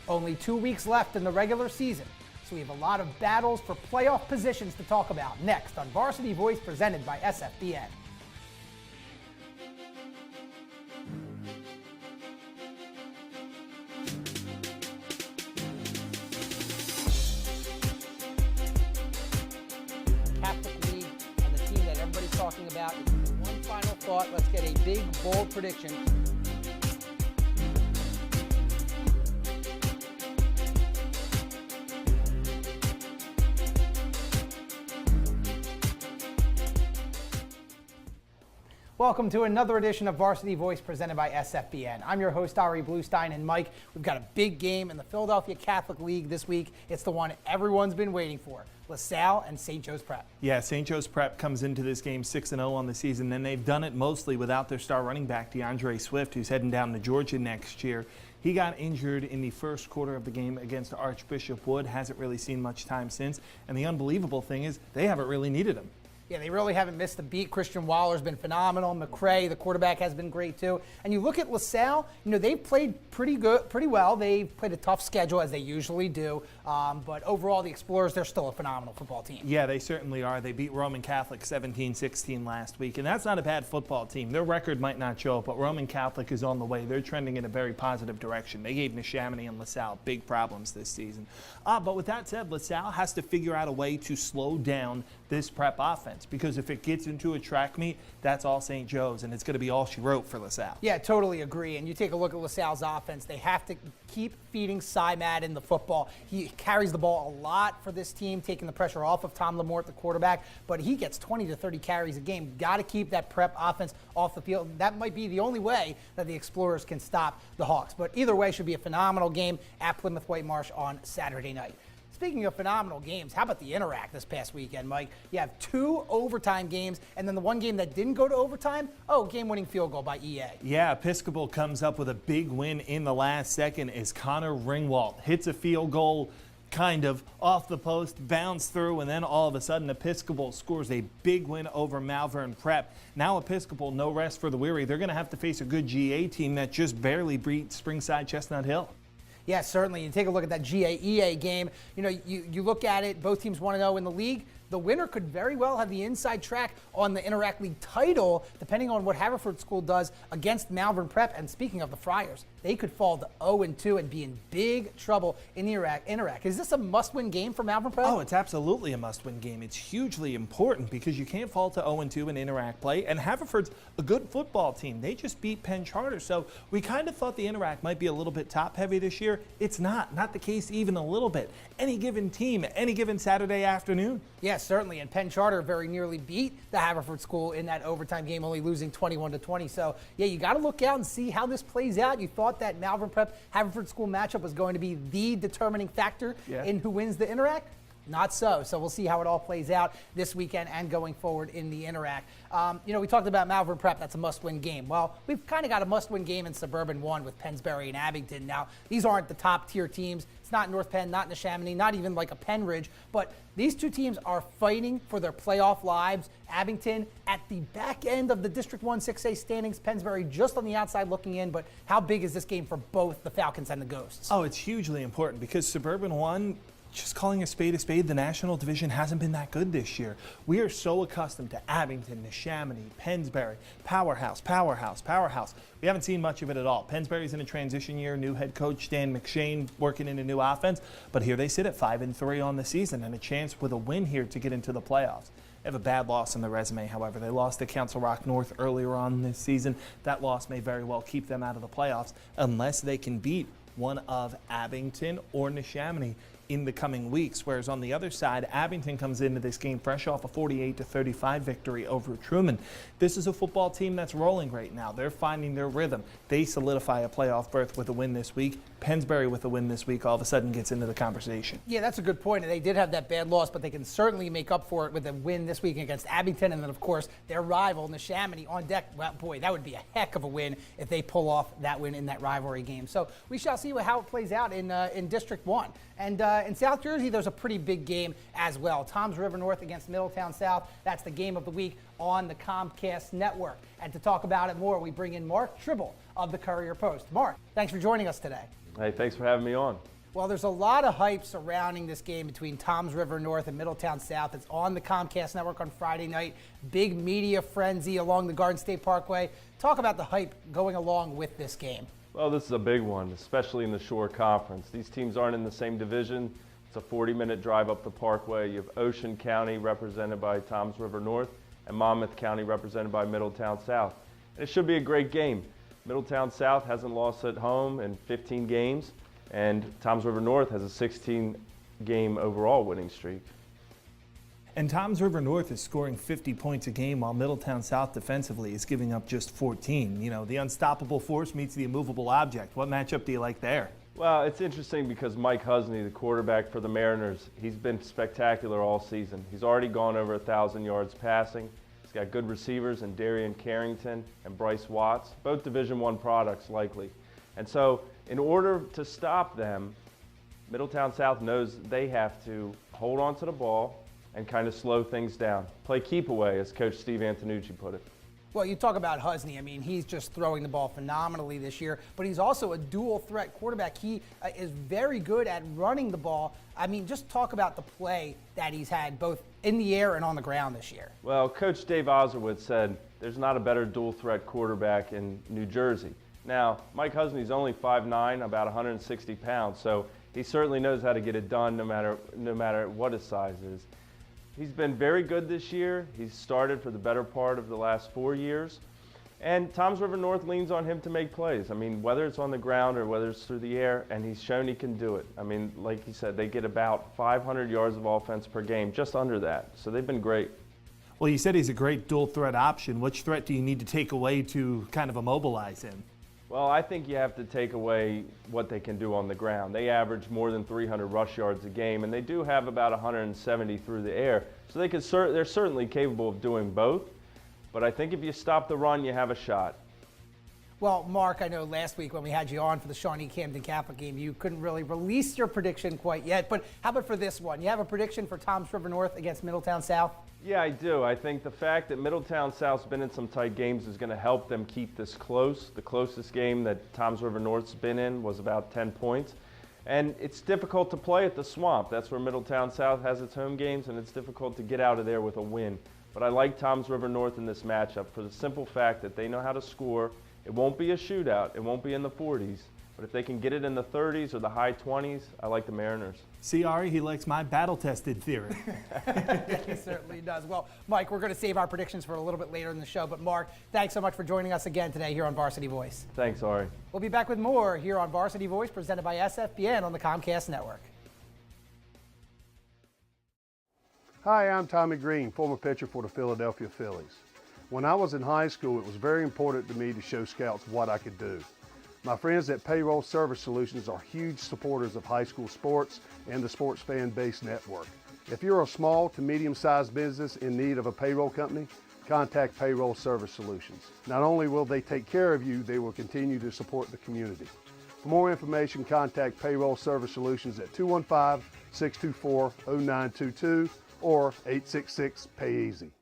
Only 2 weeks left in the regular season, so we have a lot of battles for playoff positions to talk about next on Varsity Voice presented by SFBN. Catholic League and the team that everybody's talking about. One final thought, let's get a big, bold prediction. Welcome to another edition of Varsity Voice presented by SFBN. I'm your host, Ari Bluestein, and Mike, we've got a big game in the Philadelphia Catholic League this week. It's the one everyone's been waiting for, LaSalle and St. Joe's Prep. Yeah, St. Joe's Prep comes into this game 6-0 on the season, and they've done it mostly without their star running back, DeAndre Swift, who's heading down to Georgia next year. He got injured in the first quarter of the game against Archbishop Wood, hasn't really seen much time since, and the unbelievable thing is they haven't really needed him. Yeah, they really haven't missed a beat. Christian Waller's been phenomenal. McCray, the quarterback, has been great too. And you look at LaSalle, they've played pretty well. They've played a tough schedule as they usually do. But overall, the Explorers, they're still a phenomenal football team. Yeah, they certainly are. They beat Roman Catholic 17-16 last week. And that's not a bad football team. Their record might not show it, but Roman Catholic is on the way. They're trending in a very positive direction. They gave Neshaminy and LaSalle big problems this season. But with that said, LaSalle has to figure out a way to slow down this Prep offense, because if it gets into a track meet, that's all St. Joe's, and it's going to be all she wrote for LaSalle. Yeah, totally agree. And you take a look at LaSalle's offense, they have to keep feeding Cy Madden the football. He carries the ball a lot for this team, taking the pressure off of Tom Lamort, the quarterback, but he gets 20 to 30 carries a game. Got to keep that Prep offense off the field. That might be the only way that the Explorers can stop the Hawks. But either way, should be a phenomenal game at Plymouth White Marsh on Saturday night. Speaking of phenomenal games, how about the Interact this past weekend, Mike? You have 2 overtime games, and then the one game that didn't go to overtime, game-winning field goal by EA. Yeah, Episcopal comes up with a big win in the last second as Connor Ringwalt hits a field goal kind of off the post, bounce through, and then all of a sudden Episcopal scores a big win over Malvern Prep. Now Episcopal, no rest for the weary. They're going to have to face a good GA team that just barely beat Springside Chestnut Hill. Yeah, certainly. You take a look at that GA-EA game. You look at it, both teams 1-0 in the league. The winner could very well have the inside track on the Interact League title, depending on what Haverford School does against Malvern Prep. And speaking of the Friars, they could fall to 0-2 and be in big trouble in the Interact. Is this a must-win game for Malvern Prep? Oh, it's absolutely a must-win game. It's hugely important because you can't fall to 0-2 in Interact play. And Haverford's a good football team. They just beat Penn Charter. So we kind of thought the Interact might be a little bit top-heavy this year. It's not the case even a little bit. Any given team, any given Saturday afternoon. Yes, certainly. And Penn Charter very nearly beat the Haverford School in that overtime game, only losing 21-20. So, yeah, you got to look out and see how this plays out. You thought that Malvern Prep Haverford School matchup was going to be the determining factor in who wins the Interact. Not so. So we'll see how it all plays out this weekend and going forward in the Interact. We talked about Malvern Prep. That's a must-win game. Well, we've kind of got a must-win game in Suburban 1 with Pennsbury and Abington. Now, these aren't the top-tier teams. It's not North Penn, not Neshaminy, not even like a Penn Ridge. But these two teams are fighting for their playoff lives. Abington at the back end of the District 1 6A standings. Pennsbury just on the outside looking in. But how big is this game for both the Falcons and the Ghosts? Oh, it's hugely important because Suburban 1, just calling a spade, the National Division hasn't been that good this year. We are so accustomed to Abington, Neshaminy, Pennsbury, powerhouse. We haven't seen much of it at all. Pennsbury's in a transition year, new head coach Dan McShane working in a new offense, but here they sit at 5-3 on the season and a chance with a win here to get into the playoffs. They have a bad loss on the resume, however. They lost to Council Rock North earlier on this season. That loss may very well keep them out of the playoffs unless they can beat one of Abington or Neshaminy in the coming weeks. Whereas on the other side, Abington comes into this game fresh off a 48-35 victory over Truman. This is a football team that's rolling right now. They're finding their rhythm. They solidify a playoff berth with a win this week. Pennsbury with a win this week all of a sudden gets into the conversation. Yeah, that's a good point. And they did have that bad loss, but they can certainly make up for it with a win this week against Abington. And then, of course, their rival, Neshaminy, on deck. Well, boy, that would be a heck of a win if they pull off that win in that rivalry game. So we shall see how it plays out in District 1. And in South Jersey, there's a pretty big game as well. Toms River North against Middletown South. That's the game of the week on the Comcast Network. And to talk about it more, we bring in Mark Trible of the Courier-Post. Mark, thanks for joining us today. Hey, thanks for having me on. Well, there's a lot of hype surrounding this game between Toms River North and Middletown South. It's on the Comcast Network on Friday night. Big media frenzy along the Garden State Parkway. Talk about the hype going along with this game. Well, this is a big one, especially in the Shore Conference. These teams aren't in the same division. It's a 40-minute drive up the Parkway. You have Ocean County represented by Toms River North and Monmouth County represented by Middletown South. And it should be a great game. Middletown South hasn't lost at home in 15 games. And Toms River North has a 16-game overall winning streak. And Toms River North is scoring 50 points a game while Middletown South defensively is giving up just 14. You know, the unstoppable force meets the immovable object. What matchup do you like there? Well, it's interesting because Mike Husney, the quarterback for the Mariners, he's been spectacular all season. He's already gone over 1,000 yards passing. He's got good receivers in Darian Carrington and Bryce Watts, both Division I products likely. And so in order to stop them, Middletown South knows they have to hold on to the ball and kind of slow things down. Play keep away, as Coach Steve Antonucci put it. Well, you talk about Husney. I mean, he's just throwing the ball phenomenally this year, but he's also a dual threat quarterback. He is very good at running the ball. I mean, just talk about the play that he's had both in the air and on the ground this year. Well, Coach Dave Ozerwood said there's not a better dual threat quarterback in New Jersey. Now, Mike Husney's only 5'9", about 160 pounds, so he certainly knows how to get it done no matter what his size is. He's been very good this year. He's started for the better part of the last 4 years. And Toms River North leans on him to make plays. I mean, whether it's on the ground or whether it's through the air, and he's shown he can do it. I mean, like he said, they get about 500 yards of offense per game, just under that. So they've been great. Well, you said he's a great dual threat option. Which threat do you need to take away to kind of immobilize him? Well, I think you have to take away what they can do on the ground. They average more than 300 rush yards a game, and they do have about 170 through the air. So they're certainly capable of doing both. But I think if you stop the run, you have a shot. Well, Mark, I know last week when we had you on for the Shawnee Camden Catholic game, you couldn't really release your prediction quite yet. But how about for this one? You have a prediction for Toms River North against Middletown South? Yeah, I do. I think the fact that Middletown South's been in some tight games is going to help them keep this close. The closest game that Toms River North's been in was about 10 points. And it's difficult to play at the Swamp. That's where Middletown South has its home games, and it's difficult to get out of there with a win. But I like Toms River North in this matchup for the simple fact that they know how to score. It won't be a shootout. It won't be in the 40s. But if they can get it in the 30s or the high 20s, I like the Mariners. See, Ari, he likes my battle-tested theory. He certainly does. Well, Mike, we're going to save our predictions for a little bit later in the show. But Mark, thanks so much for joining us again today here on Varsity Voice. Thanks, Ari. We'll be back with more here on Varsity Voice, presented by SFBN on the Comcast Network. Hi, I'm Tommy Green, former pitcher for the Philadelphia Phillies. When I was in high school, it was very important to me to show scouts what I could do. My friends at Payroll Service Solutions are huge supporters of high school sports and the Sports Fan Base Network. If you're a small to medium-sized business in need of a payroll company, contact Payroll Service Solutions. Not only will they take care of you, they will continue to support the community. For more information, contact Payroll Service Solutions at 215-624-0922 or 866-PAY-EASY.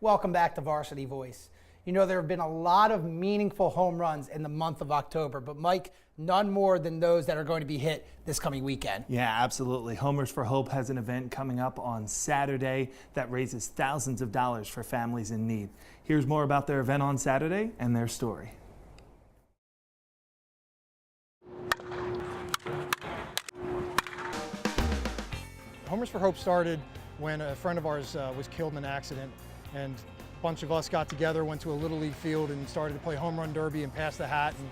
Welcome back to Varsity Voice. You know, there have been a lot of meaningful home runs in the month of October, but Mike, none more than those that are going to be hit this coming weekend. Yeah, absolutely. Homers for Hope has an event coming up on Saturday that raises thousands of dollars for families in need. Here's more about their event on Saturday and their story. Homers for Hope started when a friend of ours was killed in an accident, and a bunch of us got together, went to a Little League field and started to play home run derby and pass the hat and,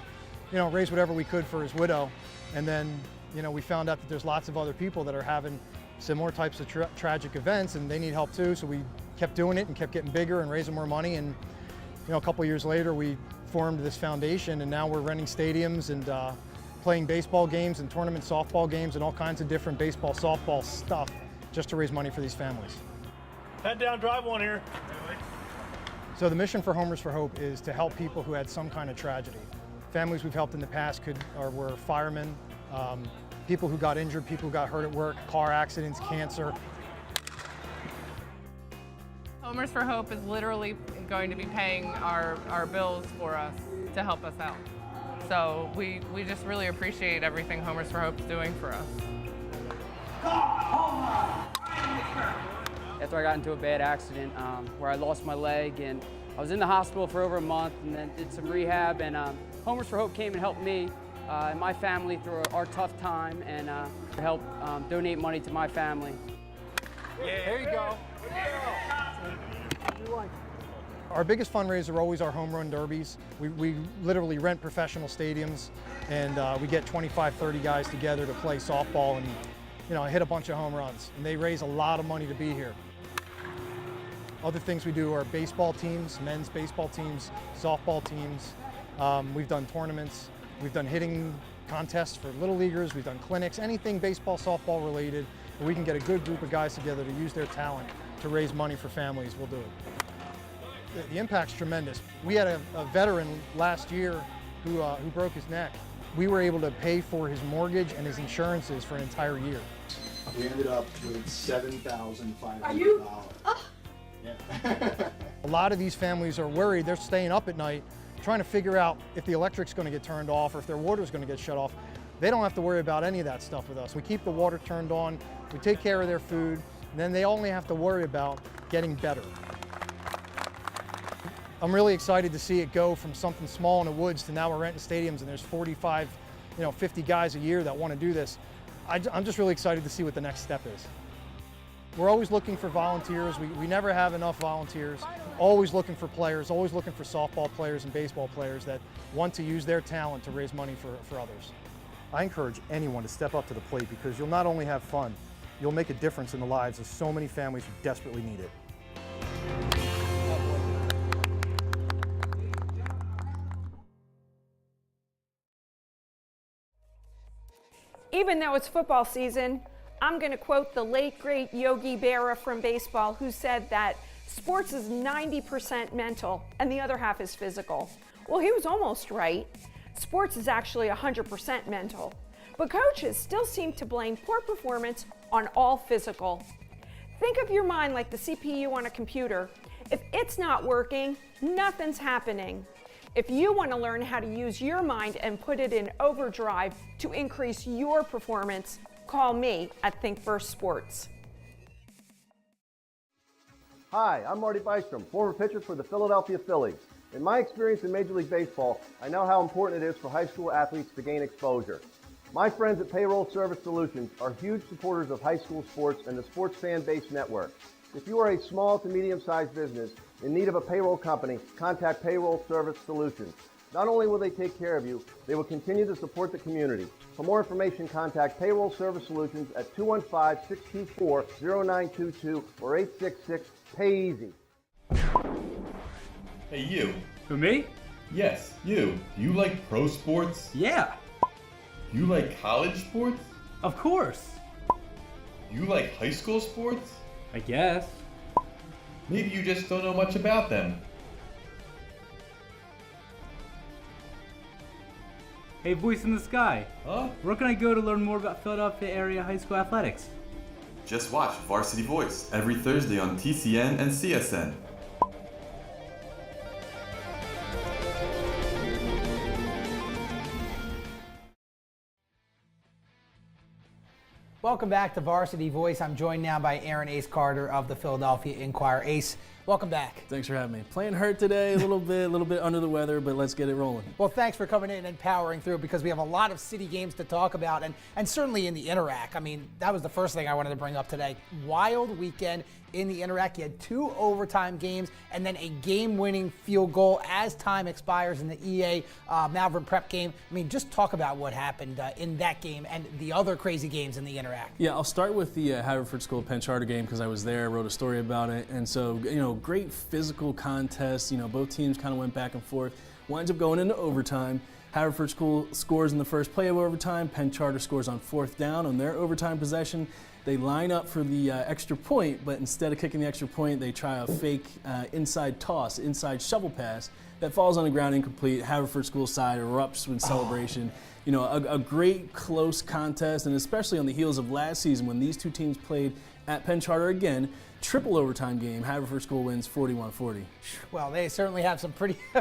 you know, raise whatever we could for his widow. And then, you know, we found out that there's lots of other people that are having similar types of tragic events and they need help too. So we kept doing it and kept getting bigger and raising more money. And, you know, a couple years later, we formed this foundation, and now we're renting stadiums and playing baseball games and tournament softball games and all kinds of different baseball, softball stuff just to raise money for these families. Head down, drive one here. So the mission for Homers for Hope is to help people who had some kind of tragedy. Families we've helped in the past were firemen, people who got injured, people who got hurt at work, car accidents, cancer. Homers for Hope is literally going to be paying our bills for us to help us out. So we just really appreciate everything Homers for Hope is doing for us. After I got into a bad accident where I lost my leg, and I was in the hospital for over a month and then did some rehab, and Homers for Hope came and helped me and my family through our tough time and helped donate money to my family. Yeah. There you go. Our biggest fundraiser are always our home run derbies. We literally rent professional stadiums, and we get 25, 30 guys together to play softball and, you know, hit a bunch of home runs. And they raise a lot of money to be here. Other things we do are baseball teams, men's baseball teams, softball teams. We've done tournaments. We've done hitting contests for little leaguers. We've done clinics, anything baseball, softball related, where we can get a good group of guys together to use their talent to raise money for families. We'll do it. The impact's tremendous. We had a veteran last year who broke his neck. We were able to pay for his mortgage and his insurances for an entire year. We ended up with $7,500. Yeah. A lot of these families are worried. They're staying up at night trying to figure out if the electric's going to get turned off or if their water's going to get shut off. They don't have to worry about any of that stuff with us. We keep the water turned on, we take care of their food, and then they only have to worry about getting better. I'm really excited to see it go from something small in the woods to now we're renting stadiums and there's 45, 50 guys a year that want to do this. I'm just really excited to see what the next step is. We're always looking for volunteers. We never have enough volunteers. Always looking for players, always looking for softball players and baseball players that want to use their talent to raise money for others. I encourage anyone to step up to the plate because you'll not only have fun, you'll make a difference in the lives of so many families who desperately need it. Even though it's football season, I'm going to quote the late, great Yogi Berra from baseball, who said that sports is 90% mental and the other half is physical. Well, he was almost right. Sports is actually 100% mental. But coaches still seem to blame poor performance on all physical. Think of your mind like the CPU on a computer. If it's not working, nothing's happening. If you want to learn how to use your mind and put it in overdrive to increase your performance, call me at Think First Sports. Hi, I'm Marty Bystrom, former pitcher for the Philadelphia Phillies. In my experience in Major League Baseball, I know how important it is for high school athletes to gain exposure. My friends at Payroll Service Solutions are huge supporters of high school sports and the Sports Fan Base Network. If you are a small to medium-sized business in need of a payroll company, contact Payroll Service Solutions. Not only will they take care of you, they will continue to support the community. For more information, contact Payroll Service Solutions at 215-624-0922 or 866-PAY-EASY. Hey, you. Who, me? Yes, you. Do you like pro sports? Yeah. You like college sports? Of course. You like high school sports? I guess. Maybe you just don't know much about them. Hey, voice in the sky. Huh? Where can I go to learn more about Philadelphia area high school athletics? Just watch Varsity Voice every Thursday on TCN and CSN. Welcome back to Varsity Voice. I'm joined now by Aaron Ace Carter of the Philadelphia Inquirer. Ace, welcome back. Thanks for having me. Playing hurt today, a little bit under the weather, but let's get it rolling. Well, thanks for coming in and powering through, because we have a lot of city games to talk about, and certainly in the Interac. I mean, that was the first thing I wanted to bring up today. Wild weekend in the Interac. You had 2 overtime games and then a game-winning field goal as time expires in the EA Malvern Prep game. I mean, just talk about what happened in that game and the other crazy games in the Interac. Yeah, I'll start with the Haverford School Penn Charter game because I was there, wrote a story about it. And so, great physical contest. Both teams kind of went back and forth. Winds up going into overtime. Haverford School scores in the first play of overtime. Penn Charter scores on 4th down on their overtime possession. They line up for the extra point, but instead of kicking the extra point, they try a fake inside toss, inside shovel pass that falls on the ground incomplete. Haverford School side erupts with celebration. A great close contest, and especially on the heels of last season when these two teams played at Penn Charter again. Triple overtime game. Haverford School wins 41-40. Well, they certainly have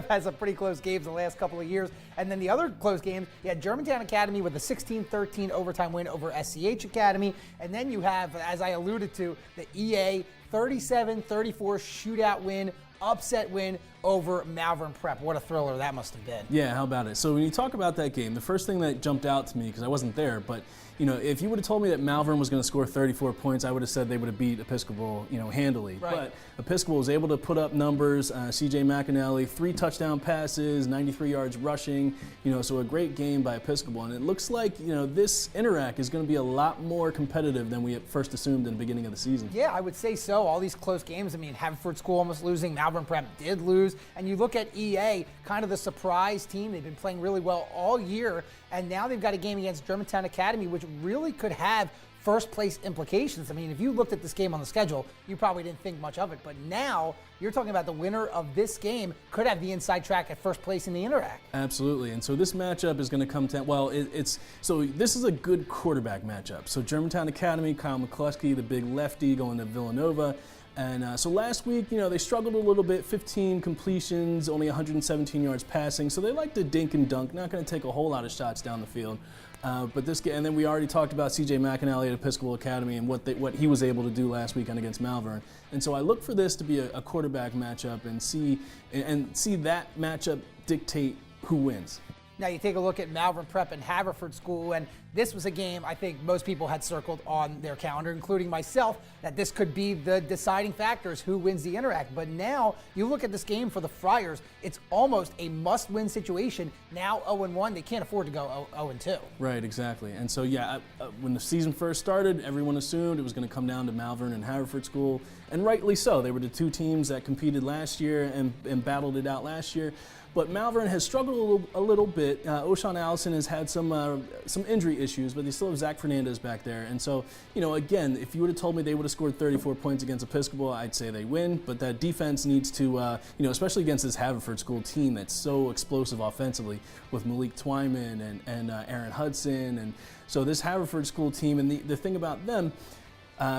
had some pretty close games the last couple of years. And then the other close games, you had Germantown Academy with a 16-13 overtime win over SCH Academy. And then you have, as I alluded to, the EA 37-34 shootout win, upset win over Malvern Prep. What a thriller that must have been. Yeah, how about it? So when you talk about that game, the first thing that jumped out to me, because I wasn't there, but if you would have told me that Malvern was going to score 34 points, I would have said they would have beat Episcopal, handily. Right. But Episcopal was able to put up numbers. CJ McAnally, 3 touchdown passes, 93 yards rushing. So a great game by Episcopal. And it looks like, this Interac is going to be a lot more competitive than we at first assumed in the beginning of the season. Yeah, I would say so. All these close games. I mean, Haverford School almost losing. Malvern Prep did lose. And you look at EA, kind of the surprise team. They've been playing really well all year. And now they've got a game against Germantown Academy, which really could have first place implications. I mean, if you looked at this game on the schedule, you probably didn't think much of it. But now you're talking about the winner of this game could have the inside track at first place in the Interac. Absolutely. And so this matchup is going to come to, so this is a good quarterback matchup. So Germantown Academy, Kyle McCluskey, the big lefty going to Villanova. And so last week, they struggled a little bit, 15 completions, only 117 yards passing. So they like to dink and dunk, not going to take a whole lot of shots down the field. But this game, and then we already talked about CJ McAnally at Episcopal Academy and what he was able to do last weekend against Malvern. And so I look for this to be a quarterback matchup and see that matchup dictate who wins. Now you take a look at Malvern Prep and Haverford School, and this was a game I think most people had circled on their calendar, including myself, that this could be the deciding factors who wins the Interac. But now you look at this game for the Friars, it's almost a must-win situation. Now 0-1, they can't afford to go 0-2. Right, exactly. And so when the season first started, everyone assumed it was going to come down to Malvern and Haverford School, and rightly so. They were the two teams that competed last year and battled it out last year. But Malvern has struggled a little bit. O'Shawn Allison has had some injury issues, but they still have Zach Fernandez back there. And so, again, if you would have told me they would have scored 34 points against Episcopal, I'd say they win. But that defense needs to, especially against this Haverford School team that's so explosive offensively with Malik Twyman and Aaron Hudson. And so this Haverford School team, and the thing about them,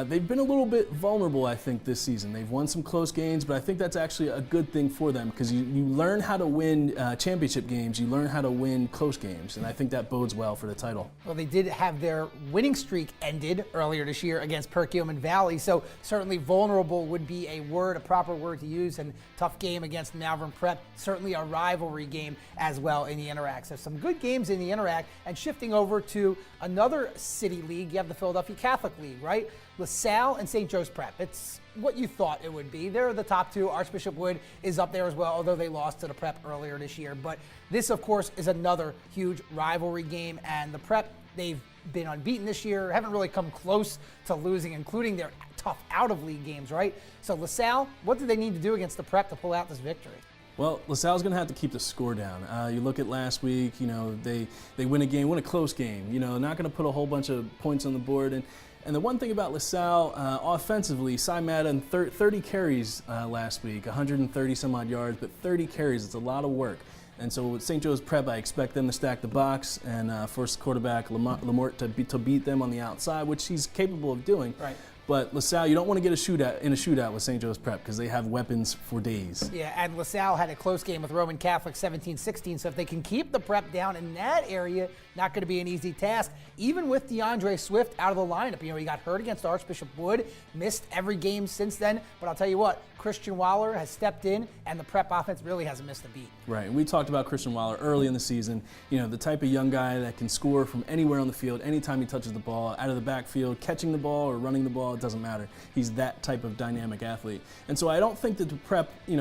they've been a little bit vulnerable, I think, this season. They've won some close games, but I think that's actually a good thing for them because you learn how to win championship games, you learn how to win close games, and I think that bodes well for the title. Well, they did have their winning streak ended earlier this year against Perkiomen Valley, so certainly vulnerable would be a proper word to use, and tough game against Malvern Prep, certainly a rivalry game as well in the Interac. So some good games in the Interac, and shifting over to another city league, you have the Philadelphia Catholic League, right? LaSalle and St. Joe's Prep. It's what you thought it would be. They're the top two. Archbishop Wood is up there as well, although they lost to the Prep earlier this year. But this, of course, is another huge rivalry game. And the Prep, they've been unbeaten this year, haven't really come close to losing, including their tough out-of-league games, right? So LaSalle, what do they need to do against the Prep to pull out this victory? Well, LaSalle's going to have to keep the score down. You look at last week, they win a close game. Not going to put a whole bunch of points on the board. And the one thing about LaSalle, offensively, Cy Madden, 30 carries last week, 130 some odd yards, but 30 carries, it's a lot of work. And so with St. Joe's Prep, I expect them to stack the box and force quarterback Lamort to beat them on the outside, which he's capable of doing. Right. But LaSalle, you don't want to get in a shootout with St. Joe's Prep because they have weapons for days. Yeah, and LaSalle had a close game with Roman Catholic 17-16, so if they can keep the Prep down in that area, not going to be an easy task. Even with DeAndre Swift out of the lineup, he got hurt against Archbishop Wood, missed every game since then, but I'll tell you what, Christian Waller has stepped in, and the Prep offense really hasn't missed a beat. Right, and we talked about Christian Waller early in the season. The type of young guy that can score from anywhere on the field, anytime he touches the ball, out of the backfield, catching the ball or running the ball, it doesn't matter. He's that type of dynamic athlete. And so I don't think that the Prep, I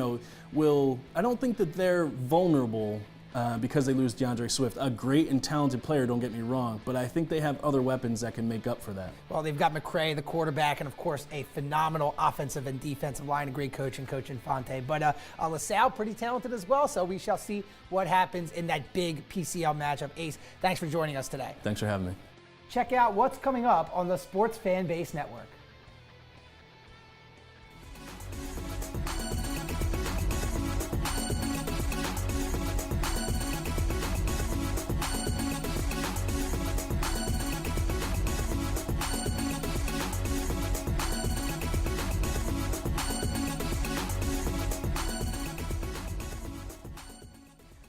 don't think that they're vulnerable because they lose DeAndre Swift. A great and talented player, don't get me wrong, but I think they have other weapons that can make up for that. Well, they've got McCray, the quarterback, and of course a phenomenal offensive and defensive line, a great coach in Coach Infante. But LaSalle, pretty talented as well, so we shall see what happens in that big PCL matchup. Ace, thanks for joining us today. Thanks for having me. Check out what's coming up on the Sports Fan Base Network.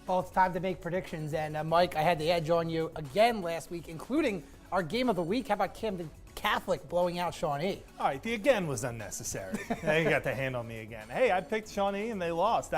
Well, it's time to make predictions, and Mike, I had the edge on you again last week, including our game of the week. How about Camden Catholic blowing out Shawnee? All right, the again was unnecessary. They got the hand on me again. Hey, I picked Shawnee and they lost.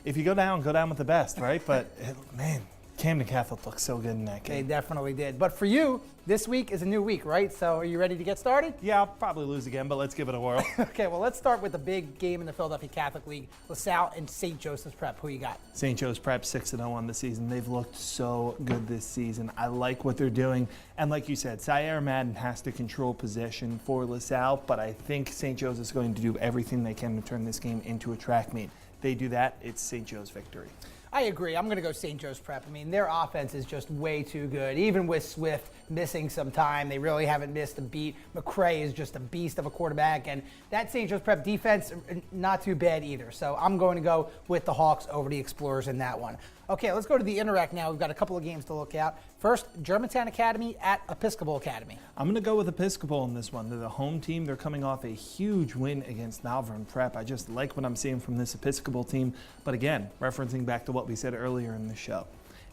If you go down with the best, right? But, man, Camden Catholic looked so good in that game. They definitely did. But for you, this week is a new week, right? So are you ready to get started? Yeah, I'll probably lose again, but let's give it a whirl. Okay, well, let's start with the big game in the Philadelphia Catholic League, LaSalle and St. Joseph's Prep. Who you got? St. Joe's Prep 6-0 on the season. They've looked so good this season. I like what they're doing. And like you said, Sierra Madden has to control possession for LaSalle, but I think St. Joe's is going to do everything they can to turn this game into a track meet. They do that, it's St. Joe's victory. I agree. I'm going to go St. Joe's Prep. I mean, their offense is just way too good. Even with Swift missing some time, they really haven't missed a beat. McCray is just a beast of a quarterback, and that St. Joe's Prep defense, not too bad either. So I'm going to go with the Hawks over the Explorers in that one. Okay, let's go to the Interact now. We've got a couple of games to look at. First, Germantown Academy at Episcopal Academy. I'm going to go with Episcopal in this one. They're the home team. They're coming off a huge win against Malvern Prep. I just like what I'm seeing from this Episcopal team. But again, referencing back to what we said earlier in the show,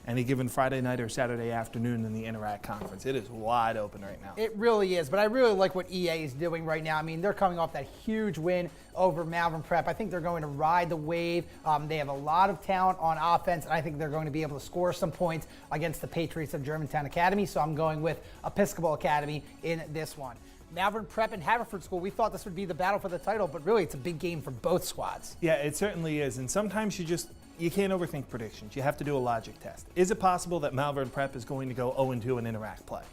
any given Friday night or Saturday afternoon in the Interact Conference, it is wide open right now. It really is, but I really like what EA is doing right now. I mean, they're coming off that huge win over Malvern Prep. I think they're going to ride the wave. They have a lot of talent on offense, and I think they're going to be able to score some points against the Patriots of Germantown Academy, so I'm going with Episcopal Academy in this one. Malvern Prep and Haverford School, we thought this would be the battle for the title, but really it's a big game for both squads. Yeah, it certainly is, and sometimes you can't overthink predictions. You have to do a logic test. Is it possible that Malvern Prep is going to go 0-2 in Interact play?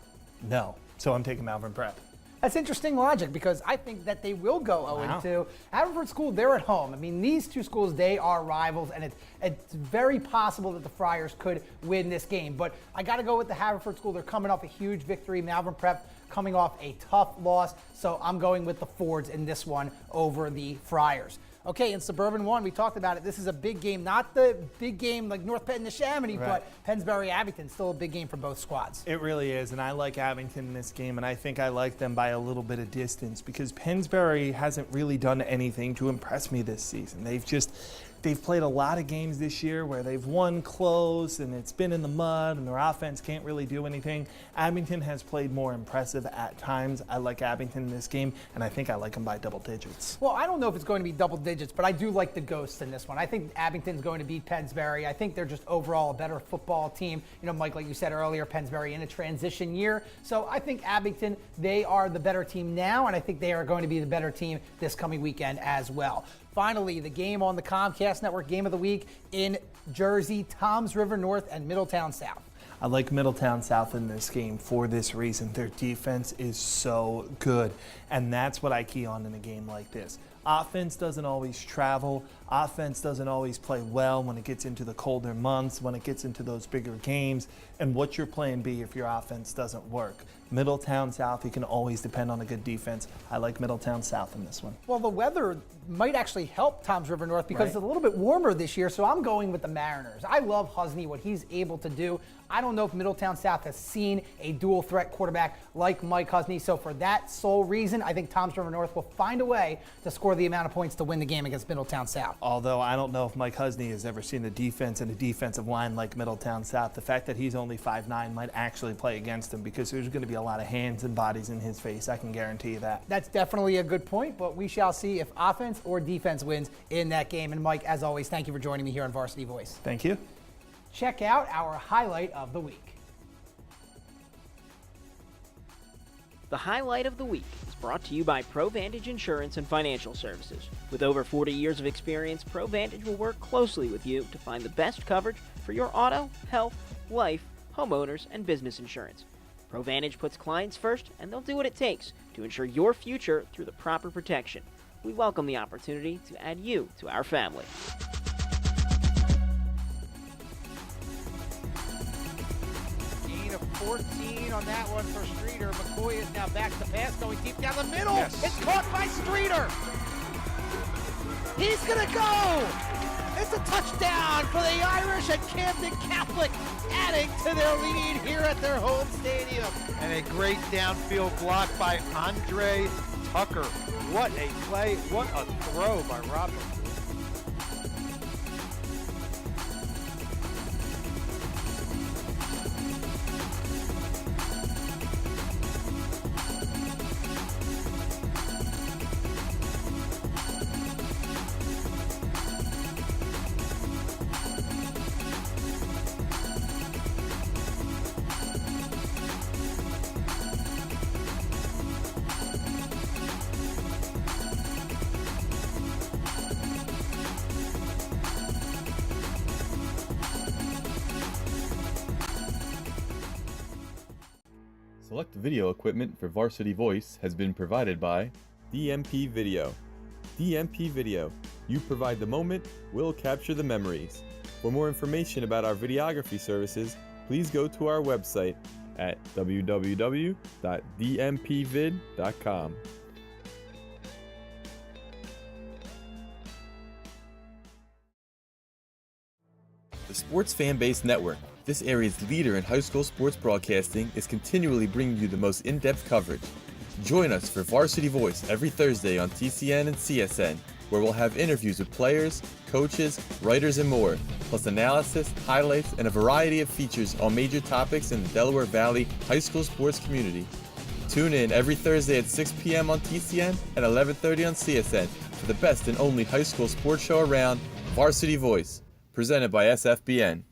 No. So I'm taking Malvern Prep. That's interesting logic because I think that they will go 0-2. Wow. Haverford School, they're at home. I mean, these two schools, they are rivals, and it's very possible that the Friars could win this game. But I got to go with the Haverford School. They're coming off a huge victory. Malvern Prep coming off a tough loss. So I'm going with the Fords in this one over the Friars. Okay, in Suburban 1, we talked about it. This is a big game, not the big game like North Penn and Neshaminy, right, but Pennsbury-Abington, still a big game for both squads. It really is, and I like Abington in this game, and I think I like them by a little bit of distance because Pennsbury hasn't really done anything to impress me this season. They've played a lot of games this year where they've won close and it's been in the mud and their offense can't really do anything. Abington has played more impressive at times. I like Abington in this game, and I think I like them by double digits. Well, I don't know if it's going to be double digits, but I do like the Ghosts in this one. I think Abington's going to beat Pennsbury. I think they're just overall a better football team. You know, Mike, like you said earlier, Pennsbury in a transition year. So I think Abington, they are the better team now, and I think they are going to be the better team this coming weekend as well. Finally, the game on the Comcast Network, Game of the Week in Jersey, Toms River North and Middletown South. I like Middletown South in this game for this reason. Their defense is so good, and that's what I key on in a game like this. Offense doesn't always travel. Offense doesn't always play well when it gets into the colder months, when it gets into those bigger games. And what's your plan B if your offense doesn't work? Middletown South, you can always depend on a good defense. I like Middletown South in this one. Well, the weather might actually help Toms River North because it's a little bit warmer this year, so I'm going with the Mariners. I love Husney, what he's able to do. I don't know if Middletown South has seen a dual threat quarterback like Mike Husney, so for that sole reason, I think Toms River North will find a way to score the amount of points to win the game against Middletown South. Although I don't know if Mike Husney has ever seen a defense and a defensive line like Middletown South. The fact that he's only 5'9" might actually play against him because there's going to be a lot of hands and bodies in his face. I can guarantee you that. That's definitely a good point, but we shall see if offense or defense wins in that game. And Mike, as always, thank you for joining me here on Varsity Voice. Thank you. Check out our highlight of the week. The highlight of the week is brought to you by ProVantage Insurance and Financial Services. With over 40 years of experience, ProVantage will work closely with you to find the best coverage for your auto, health, life, homeowners, and business insurance. ProVantage puts clients first, and they'll do what it takes to ensure your future through the proper protection. We welcome the opportunity to add you to our family. Gain of 14 on that one for Streeter. McCoy is now back to pass, going deep down the middle. Yes. It's caught by Streeter. He's going to go. It's a touchdown for the Irish at Camden Catholic, adding to their lead here at their home stadium. And a great downfield block by Andre Tucker. What a play, what a throw by Robert. Select video equipment for Varsity Voice has been provided by DMP Video. DMP Video. You provide the moment, we'll capture the memories. For more information about our videography services, please go to our website at www.dmpvid.com. The Sports Fan Base Network, this area's leader in high school sports broadcasting, is continually bringing you the most in-depth coverage. Join us for Varsity Voice every Thursday on TCN and CSN, where we'll have interviews with players, coaches, writers, and more, plus analysis, highlights, and a variety of features on major topics in the Delaware Valley high school sports community. Tune in every Thursday at 6 p.m. on TCN and 11:30 on CSN for the best and only high school sports show around, Varsity Voice, presented by SFBN.